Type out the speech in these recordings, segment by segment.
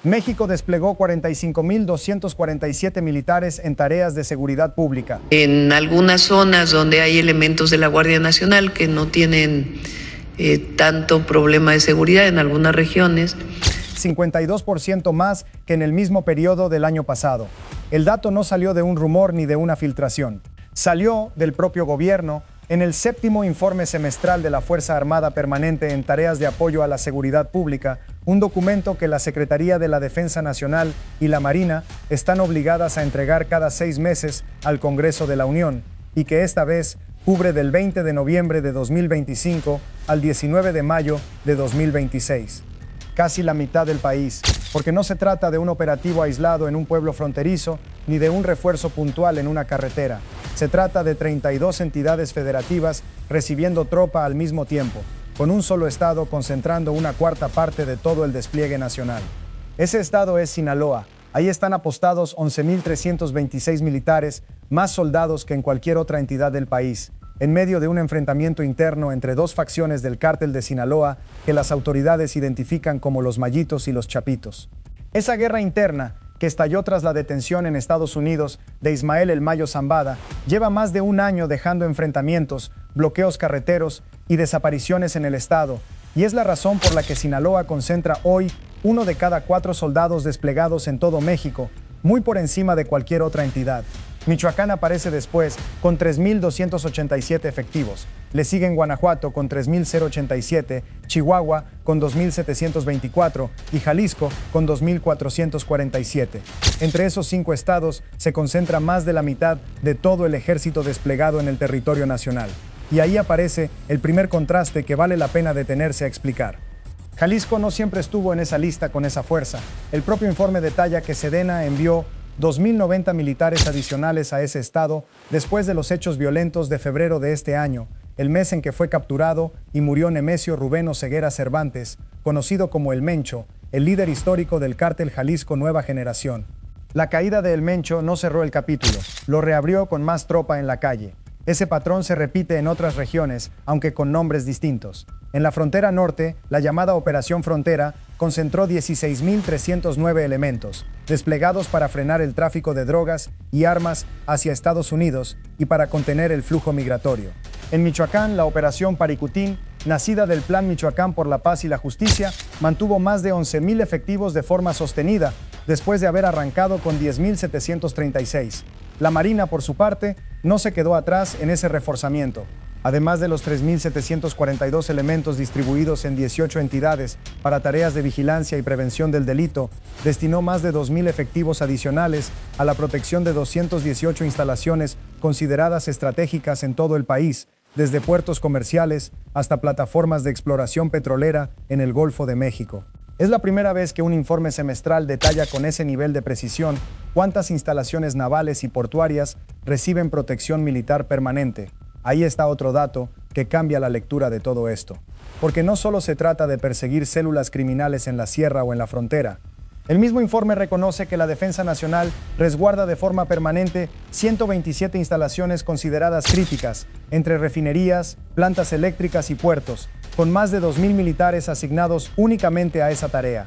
México desplegó 45.247 militares en tareas de seguridad pública. En algunas zonas donde hay elementos de la Guardia Nacional que no tienen tanto problema de seguridad en algunas regiones. 52% más que en el mismo periodo del año pasado. El dato no salió de un rumor ni de una filtración. Salió del propio gobierno en el 7º informe semestral de la Fuerza Armada Permanente en tareas de apoyo a la seguridad pública, un documento que la Secretaría de la Defensa Nacional y la Marina están obligadas a entregar cada 6 meses al Congreso de la Unión, y que esta vez cubre del 20 de noviembre de 2025 al 19 de mayo de 2026. Casi la mitad del país, porque no se trata de un operativo aislado en un pueblo fronterizo, ni de un refuerzo puntual en una carretera. Se trata de 32 entidades federativas recibiendo tropa al mismo tiempo, con un solo estado concentrando una cuarta parte de todo el despliegue nacional. Ese estado es Sinaloa. Ahí están apostados 11.326 militares, más soldados que en cualquier otra entidad del país, en medio de un enfrentamiento interno entre dos facciones del cártel de Sinaloa que las autoridades identifican como los Mayitos y los Chapitos. Esa guerra interna, que estalló tras la detención en Estados Unidos de Ismael El Mayo Zambada, lleva más de un año dejando enfrentamientos, bloqueos carreteros y desapariciones en el estado, y es la razón por la que Sinaloa concentra hoy 1 de cada 4 soldados desplegados en todo México, muy por encima de cualquier otra entidad. Michoacán aparece después con 3.287 efectivos. Le siguen Guanajuato con 3.087, Chihuahua con 2.724 y Jalisco con 2.447. Entre esos 5 estados se concentra más de la mitad de todo el ejército desplegado en el territorio nacional. Y ahí aparece el primer contraste que vale la pena detenerse a explicar. Jalisco no siempre estuvo en esa lista con esa fuerza. El propio informe detalla que Sedena envió 2.090 militares adicionales a ese estado después de los hechos violentos de febrero de este año, el mes en que fue capturado y murió Nemesio Rubén Oseguera Cervantes, conocido como El Mencho, el líder histórico del cártel Jalisco Nueva Generación. La caída de El Mencho no cerró el capítulo, lo reabrió con más tropa en la calle. Ese patrón se repite en otras regiones, aunque con nombres distintos. En la frontera norte, la llamada Operación Frontera concentró 16.309 elementos, desplegados para frenar el tráfico de drogas y armas hacia Estados Unidos y para contener el flujo migratorio. En Michoacán, la Operación Paricutín, nacida del Plan Michoacán por la Paz y la Justicia, mantuvo más de 11.000 efectivos de forma sostenida, después de haber arrancado con 10.736. La Marina, por su parte, no se quedó atrás en ese reforzamiento. Además de los 3.742 elementos distribuidos en 18 entidades para tareas de vigilancia y prevención del delito, destinó más de 2.000 efectivos adicionales a la protección de 218 instalaciones consideradas estratégicas en todo el país, desde puertos comerciales hasta plataformas de exploración petrolera en el Golfo de México. Es la primera vez que un informe semestral detalla con ese nivel de precisión cuántas instalaciones navales y portuarias reciben protección militar permanente. Ahí está otro dato que cambia la lectura de todo esto. Porque no solo se trata de perseguir células criminales en la sierra o en la frontera. El mismo informe reconoce que la Defensa Nacional resguarda de forma permanente 127 instalaciones consideradas críticas, entre refinerías, plantas eléctricas y puertos, con más de 2.000 militares asignados únicamente a esa tarea.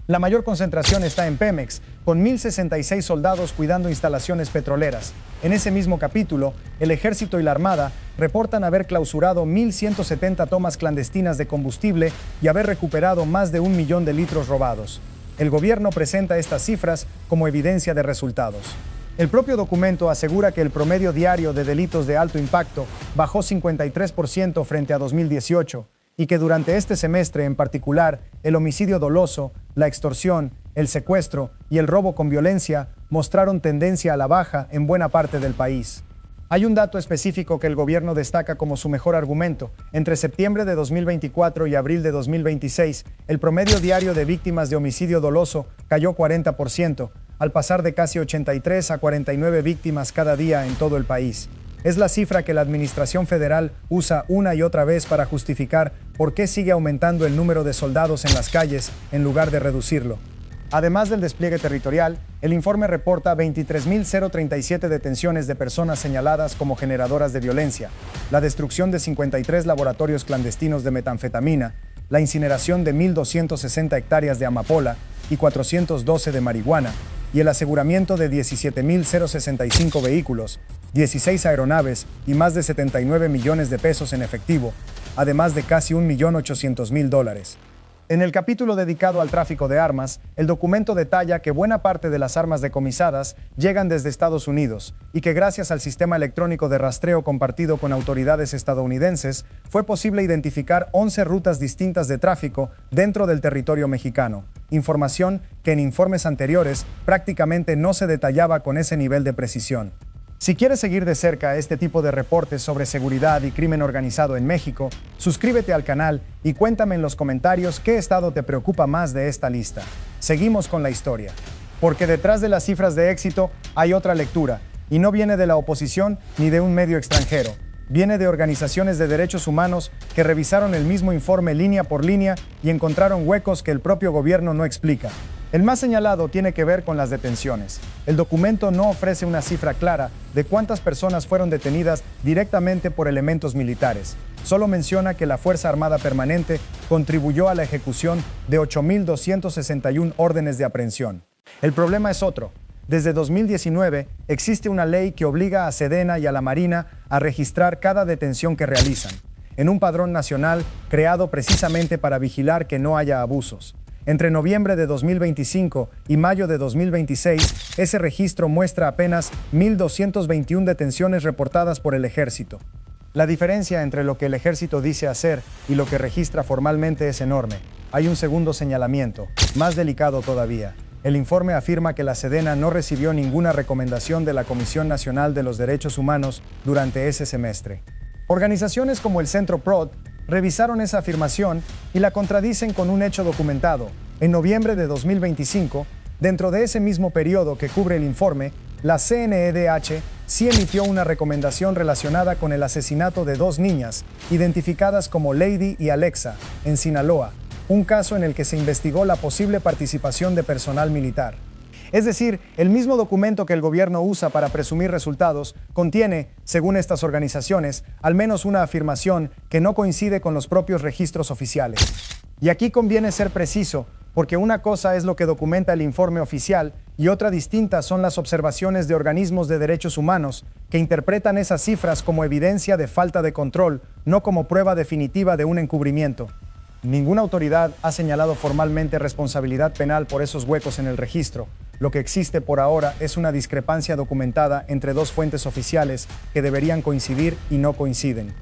La mayor concentración está en Pemex, con 1.066 soldados cuidando instalaciones petroleras. En ese mismo capítulo, el Ejército y la Armada reportan haber clausurado 1.170 tomas clandestinas de combustible y haber recuperado más de 1 millón de litros robados. El gobierno presenta estas cifras como evidencia de resultados. El propio documento asegura que el promedio diario de delitos de alto impacto bajó 53% frente a 2018 y que durante este semestre en particular, el homicidio doloso, la extorsión, el secuestro y el robo con violencia mostraron tendencia a la baja en buena parte del país. Hay un dato específico que el gobierno destaca como su mejor argumento. Entre septiembre de 2024 y abril de 2026, el promedio diario de víctimas de homicidio doloso cayó 40%, al pasar de casi 83 a 49 víctimas cada día en todo el país. Es la cifra que la Administración Federal usa una y otra vez para justificar por qué sigue aumentando el número de soldados en las calles en lugar de reducirlo. Además del despliegue territorial, el informe reporta 23.037 detenciones de personas señaladas como generadoras de violencia, la destrucción de 53 laboratorios clandestinos de metanfetamina, la incineración de 1.260 hectáreas de amapola y 412 de marihuana, y el aseguramiento de 17.065 vehículos, 16 aeronaves y más de 79 millones de pesos en efectivo, además de casi $1.800.000. En el capítulo dedicado al tráfico de armas, el documento detalla que buena parte de las armas decomisadas llegan desde Estados Unidos y que gracias al sistema electrónico de rastreo compartido con autoridades estadounidenses, fue posible identificar 11 rutas distintas de tráfico dentro del territorio mexicano, información que en informes anteriores prácticamente no se detallaba con ese nivel de precisión. Si quieres seguir de cerca este tipo de reportes sobre seguridad y crimen organizado en México, suscríbete al canal y cuéntame en los comentarios qué estado te preocupa más de esta lista. Seguimos con la historia. Porque detrás de las cifras de éxito hay otra lectura, y no viene de la oposición ni de un medio extranjero. Viene de organizaciones de derechos humanos que revisaron el mismo informe línea por línea y encontraron huecos que el propio gobierno no explica. El más señalado tiene que ver con las detenciones. El documento no ofrece una cifra clara de cuántas personas fueron detenidas directamente por elementos militares. Solo menciona que la Fuerza Armada Permanente contribuyó a la ejecución de 8.261 órdenes de aprehensión. El problema es otro. Desde 2019 existe una ley que obliga a Sedena y a la Marina a registrar cada detención que realizan, en un padrón nacional creado precisamente para vigilar que no haya abusos. Entre noviembre de 2025 y mayo de 2026, ese registro muestra apenas 1.221 detenciones reportadas por el Ejército. La diferencia entre lo que el Ejército dice hacer y lo que registra formalmente es enorme. Hay un segundo señalamiento, más delicado todavía. El informe afirma que la Sedena no recibió ninguna recomendación de la Comisión Nacional de los Derechos Humanos durante ese semestre. Organizaciones como el Centro PROD revisaron esa afirmación y la contradicen con un hecho documentado. En noviembre de 2025, dentro de ese mismo periodo que cubre el informe, la CNEDH sí emitió una recomendación relacionada con el asesinato de 2 niñas, identificadas como Lady y Alexa, en Sinaloa, un caso en el que se investigó la posible participación de personal militar. Es decir, el mismo documento que el gobierno usa para presumir resultados contiene, según estas organizaciones, al menos una afirmación que no coincide con los propios registros oficiales. Y aquí conviene ser preciso, porque una cosa es lo que documenta el informe oficial y otra distinta son las observaciones de organismos de derechos humanos que interpretan esas cifras como evidencia de falta de control, no como prueba definitiva de un encubrimiento. Ninguna autoridad ha señalado formalmente responsabilidad penal por esos huecos en el registro. Lo que existe por ahora es una discrepancia documentada entre 2 fuentes oficiales que deberían coincidir y no coinciden.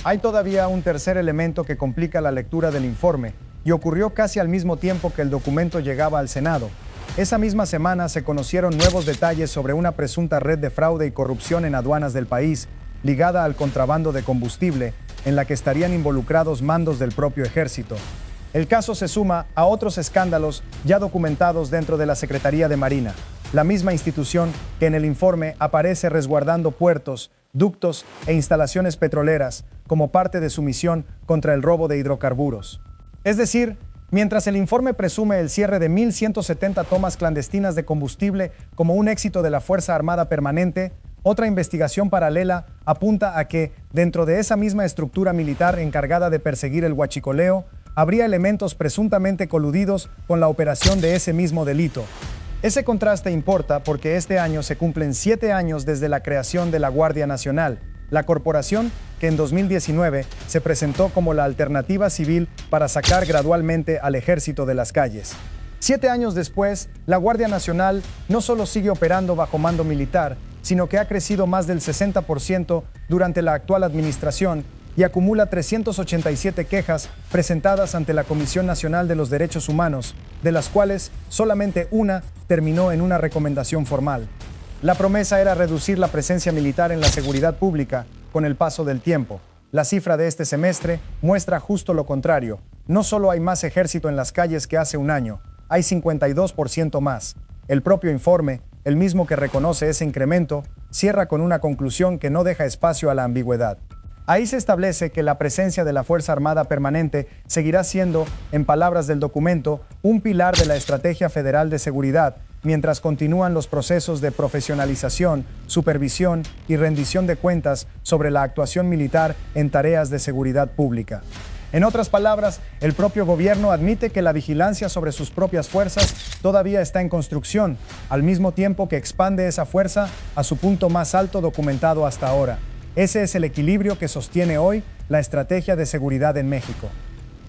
Hay todavía un tercer elemento que complica la lectura del informe y ocurrió casi al mismo tiempo que el documento llegaba al Senado. Esa misma semana se conocieron nuevos detalles sobre una presunta red de fraude y corrupción en aduanas del país, ligada al contrabando de combustible, en la que estarían involucrados mandos del propio ejército. El caso se suma a otros escándalos ya documentados dentro de la Secretaría de Marina, la misma institución que en el informe aparece resguardando puertos, ductos e instalaciones petroleras como parte de su misión contra el robo de hidrocarburos. Es decir, mientras el informe presume el cierre de 1.170 tomas clandestinas de combustible como un éxito de la Fuerza Armada Permanente, otra investigación paralela apunta a que, dentro de esa misma estructura militar encargada de perseguir el huachicoleo, habría elementos presuntamente coludidos con la operación de ese mismo delito. Ese contraste importa porque este año se cumplen 7 años desde la creación de la Guardia Nacional, la corporación que en 2019 se presentó como la alternativa civil para sacar gradualmente al ejército de las calles. 7 años después, la Guardia Nacional no solo sigue operando bajo mando militar, sino que ha crecido más del 60% durante la actual administración y acumula 387 quejas presentadas ante la Comisión Nacional de los Derechos Humanos, de las cuales solamente una terminó en una recomendación formal. La promesa era reducir la presencia militar en la seguridad pública con el paso del tiempo. La cifra de este semestre muestra justo lo contrario. No solo hay más ejército en las calles que hace un año, hay 52% más. El propio informe, el mismo que reconoce ese incremento, cierra con una conclusión que no deja espacio a la ambigüedad. Ahí se establece que la presencia de la Fuerza Armada Permanente seguirá siendo, en palabras del documento, un pilar de la Estrategia Federal de Seguridad, mientras continúan los procesos de profesionalización, supervisión y rendición de cuentas sobre la actuación militar en tareas de seguridad pública. En otras palabras, el propio gobierno admite que la vigilancia sobre sus propias fuerzas todavía está en construcción, al mismo tiempo que expande esa fuerza a su punto más alto documentado hasta ahora. Ese es el equilibrio que sostiene hoy la estrategia de seguridad en México.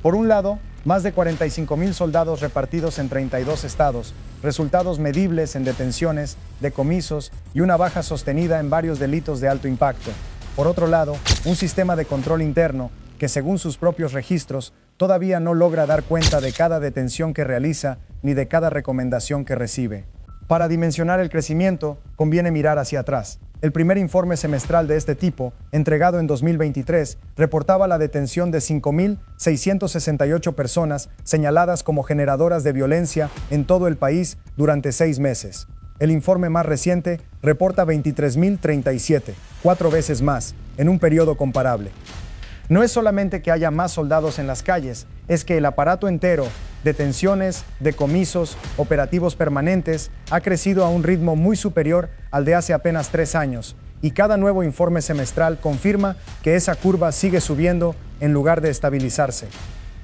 Por un lado, más de 45,000 soldados repartidos en 32 estados, resultados medibles en detenciones, decomisos y una baja sostenida en varios delitos de alto impacto. Por otro lado, un sistema de control interno que, según sus propios registros, todavía no logra dar cuenta de cada detención que realiza ni de cada recomendación que recibe. Para dimensionar el crecimiento, conviene mirar hacia atrás. El primer informe semestral de este tipo, entregado en 2023, reportaba la detención de 5,668 personas señaladas como generadoras de violencia en todo el país durante 6 meses. El informe más reciente reporta 23,037, 4 veces más, en un periodo comparable. No es solamente que haya más soldados en las calles, es que el aparato entero, detenciones, decomisos, operativos permanentes, ha crecido a un ritmo muy superior al de hace apenas 3 años, y cada nuevo informe semestral confirma que esa curva sigue subiendo en lugar de estabilizarse.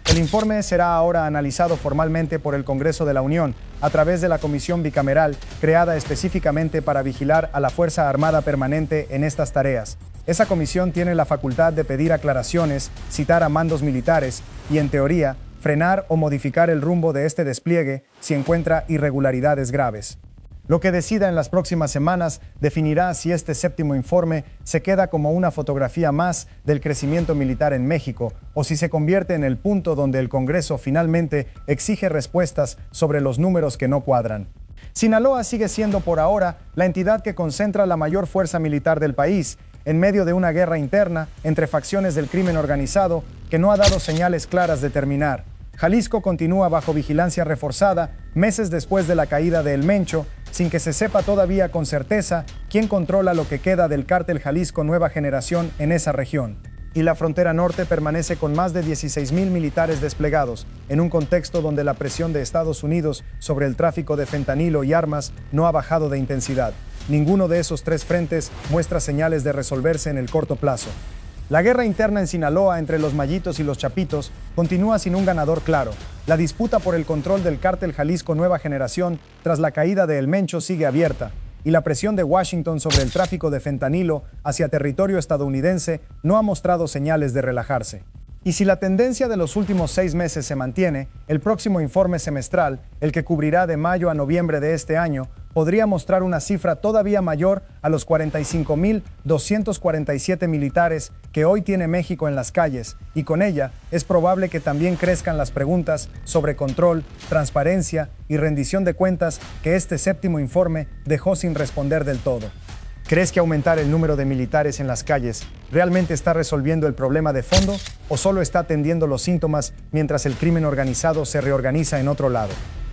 El informe será ahora analizado formalmente por el Congreso de la Unión a través de la Comisión Bicameral creada específicamente para vigilar a la Fuerza Armada Permanente en estas tareas. Esa comisión tiene la facultad de pedir aclaraciones, citar a mandos militares y, en teoría, frenar o modificar el rumbo de este despliegue si encuentra irregularidades graves. Lo que decida en las próximas semanas definirá si este séptimo informe se queda como una fotografía más del crecimiento militar en México o si se convierte en el punto donde el Congreso finalmente exige respuestas sobre los números que no cuadran. Sinaloa sigue siendo por ahora la entidad que concentra la mayor fuerza militar del país, en medio de una guerra interna entre facciones del crimen organizado que no ha dado señales claras de terminar. Jalisco continúa bajo vigilancia reforzada meses después de la caída de El Mencho, sin que se sepa todavía con certeza quién controla lo que queda del cártel Jalisco Nueva Generación en esa región. Y la frontera norte permanece con más de 16,000 militares desplegados, en un contexto donde la presión de Estados Unidos sobre el tráfico de fentanilo y armas no ha bajado de intensidad. Ninguno de esos 3 frentes muestra señales de resolverse en el corto plazo. La guerra interna en Sinaloa entre los Mayitos y los Chapitos continúa sin un ganador claro. La disputa por el control del cártel Jalisco Nueva Generación tras la caída de El Mencho sigue abierta, y la presión de Washington sobre el tráfico de fentanilo hacia territorio estadounidense no ha mostrado señales de relajarse. Y si la tendencia de los últimos 6 meses se mantiene, el próximo informe semestral, el que cubrirá de mayo a noviembre de este año, podría mostrar una cifra todavía mayor a los 45,247 militares que hoy tiene México en las calles, y con ella es probable que también crezcan las preguntas sobre control, transparencia y rendición de cuentas que este séptimo informe dejó sin responder del todo. ¿Crees que aumentar el número de militares en las calles realmente está resolviendo el problema de fondo o solo está atendiendo los síntomas mientras el crimen organizado se reorganiza en otro lado?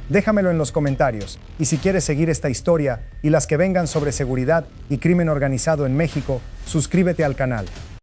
Déjamelo en los comentarios, y si quieres seguir esta historia y las que vengan sobre seguridad y crimen organizado en México, suscríbete al canal.